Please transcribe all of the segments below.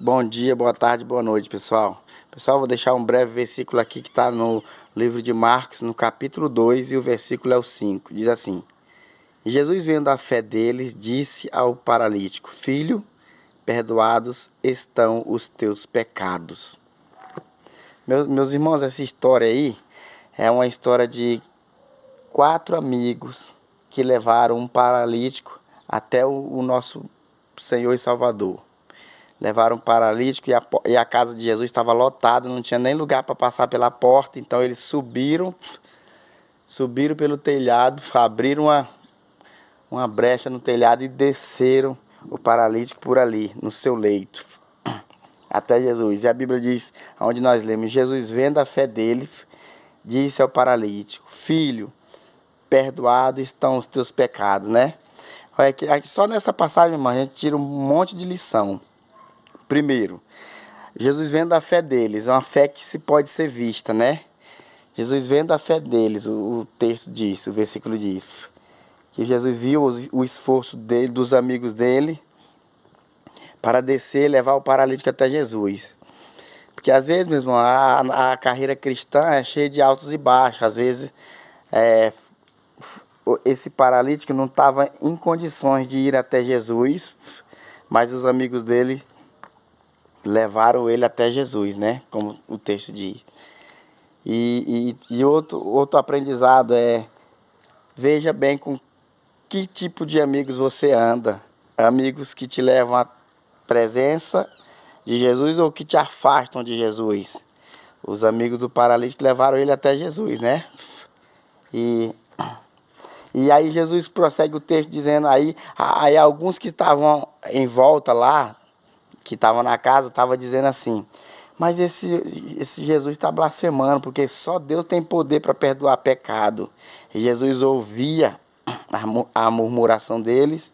Bom dia, boa tarde, boa noite, pessoal. Pessoal, vou deixar um breve versículo aqui que está no livro de Marcos, no capítulo 2, e o versículo é o 5. Diz assim: E Jesus, vendo a fé deles, disse ao paralítico: Filho, perdoados estão os teus pecados. Meus irmãos, essa história aí é uma história de 4 amigos que levaram um paralítico até o nosso Senhor e Salvador. Levaram um paralítico e a casa de Jesus estava lotada, não tinha nem lugar para passar pela porta, então eles subiram pelo telhado, abriram uma brecha no telhado e desceram o paralítico por ali, no seu leito, até Jesus. E a Bíblia diz, onde nós lemos, Jesus, vendo a fé dele, disse ao paralítico: Filho, perdoados estão os teus pecados, né? Olha aqui, só nessa passagem, irmão, a gente tira um monte de lição. Primeiro, Jesus vendo a fé deles, uma fé que se pode ser vista, né? Jesus vendo a fé deles, o texto diz, o versículo diz, que Jesus viu o esforço dele, dos amigos dele, para descer e levar o paralítico até Jesus. Porque às vezes, meu irmão, a carreira cristã é cheia de altos e baixos. Às vezes, esse paralítico não estava em condições de ir até Jesus, mas os amigos dele levaram ele até Jesus, né? Como o texto diz. E outro aprendizado é: veja bem com que tipo de amigos você anda. Amigos que te levam à presença de Jesus ou que te afastam de Jesus. Os amigos do paralítico levaram ele até Jesus, né? E aí Jesus prossegue o texto dizendo aí alguns que estavam em volta lá, que estavam na casa, estavam dizendo assim: mas esse Jesus está blasfemando, porque só Deus tem poder para perdoar pecado. E Jesus ouvia a murmuração deles.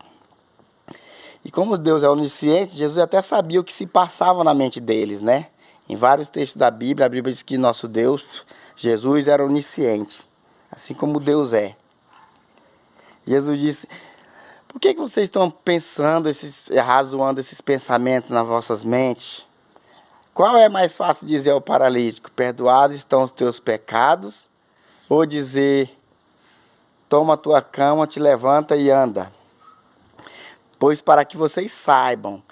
E como Deus é onisciente, Jesus até sabia o que se passava na mente deles, né? Em vários textos da Bíblia, a Bíblia diz que nosso Deus, Jesus, era onisciente, assim como Deus é. Jesus disse: por que vocês estão pensando, razoando esses pensamentos nas vossas mentes? Qual é mais fácil dizer ao paralítico: perdoados estão os teus pecados? Ou dizer: toma a tua cama, te levanta e anda? Pois para que vocês saibam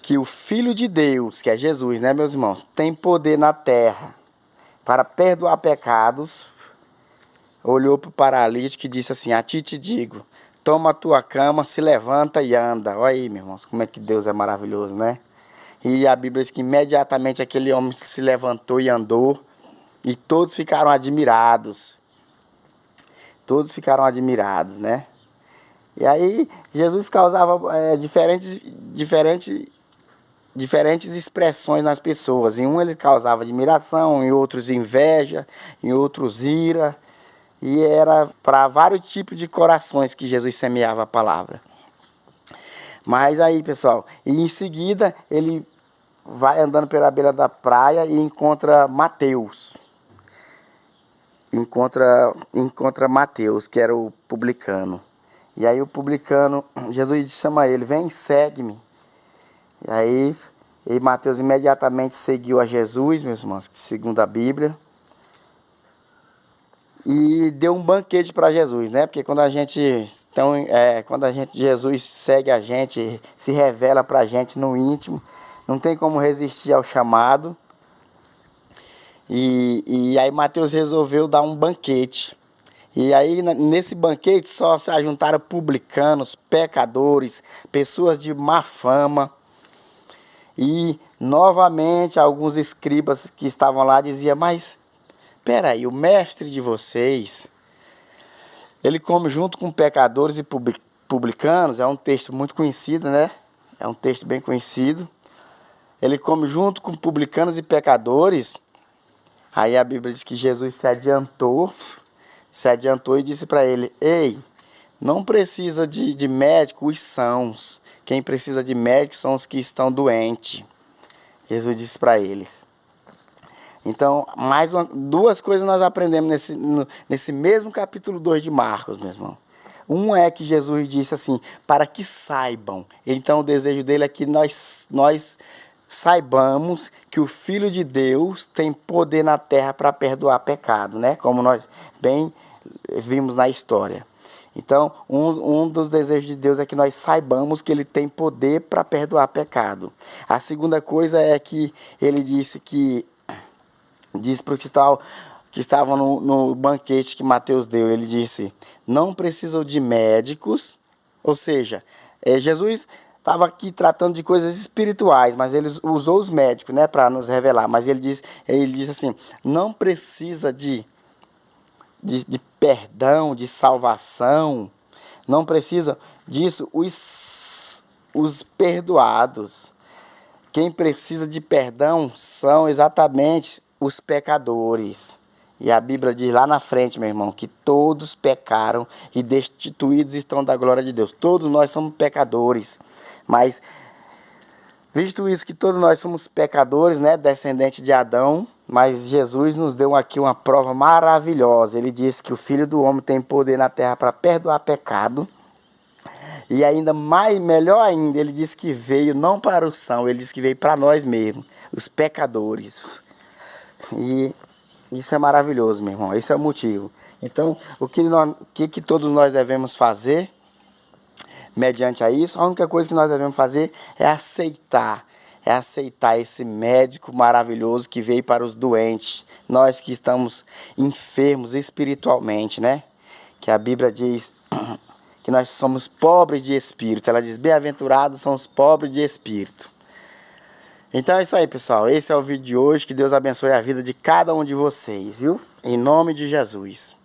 que o Filho de Deus, que é Jesus, né, meus irmãos, tem poder na terra para perdoar pecados, olhou para o paralítico e disse assim: a ti te digo, toma a tua cama, se levanta e anda. Olha aí, meus irmãos, como é que Deus é maravilhoso, né? E a Bíblia diz que imediatamente aquele homem se levantou e andou, e todos ficaram admirados. Todos ficaram admirados, né? E aí Jesus causava diferentes expressões nas pessoas. Em um ele causava admiração, em outros inveja, em outros ira. E era para vários tipos de corações que Jesus semeava a palavra. Mas aí, pessoal, e em seguida ele vai andando pela beira da praia e encontra Mateus. Encontra Mateus, que era o publicano. E aí o publicano, Jesus chama ele: vem, segue-me. E aí Mateus imediatamente seguiu a Jesus, meus irmãos, segundo a Bíblia. E deu um banquete para Jesus, né? Porque quando Jesus segue a gente, se revela para a gente no íntimo, não tem como resistir ao chamado. E aí Mateus resolveu dar um banquete. E aí nesse banquete só se ajuntaram publicanos, pecadores, pessoas de má fama. E novamente alguns escribas que estavam lá diziam: mas peraí, o mestre de vocês, ele come junto com pecadores e publicanos? É um texto muito conhecido, né? É um texto bem conhecido. Ele come junto com publicanos e pecadores. Aí a Bíblia diz que Jesus se adiantou e disse para ele: ei, não precisa de médico os sãos. Quem precisa de médico são os que estão doentes. Jesus disse para eles. Então, duas coisas nós aprendemos nesse mesmo capítulo 2 de Marcos, meu irmão. Um é que Jesus disse assim: para que saibam. Então, o desejo dele é que nós saibamos que o Filho de Deus tem poder na terra para perdoar pecado, né? Como nós bem vimos na história. Então, um dos desejos de Deus é que nós saibamos que Ele tem poder para perdoar pecado. A segunda coisa é que Ele disse para os que estavam no banquete que Mateus deu, Ele disse, não precisam de médicos, ou seja, Jesus estava aqui tratando de coisas espirituais, mas Ele usou os médicos, né, para nos revelar, mas Ele diz assim, não precisa de perdão, de salvação, não precisa disso os perdoados. Quem precisa de perdão são exatamente os pecadores. E a Bíblia diz lá na frente, meu irmão, que todos pecaram e destituídos estão da glória de Deus. Todos nós somos pecadores, mas visto isso que todos nós somos pecadores, né, descendente de Adão, mas Jesus nos deu aqui uma prova maravilhosa. Ele disse que o Filho do Homem tem poder na terra para perdoar pecado. E ainda melhor ainda, ele disse que veio não para os sãos, ele disse que veio para nós mesmos, os pecadores. E isso é maravilhoso, meu irmão, esse é o motivo. Então, o que todos nós devemos fazer, mediante a isso, a única coisa que nós devemos fazer é aceitar esse médico maravilhoso que veio para os doentes, nós que estamos enfermos espiritualmente, né? Que a Bíblia diz que nós somos pobres de espírito. Ela diz, bem-aventurados são os pobres de espírito. Então é isso aí, pessoal. Esse é o vídeo de hoje. Que Deus abençoe a vida de cada um de vocês, viu? Em nome de Jesus.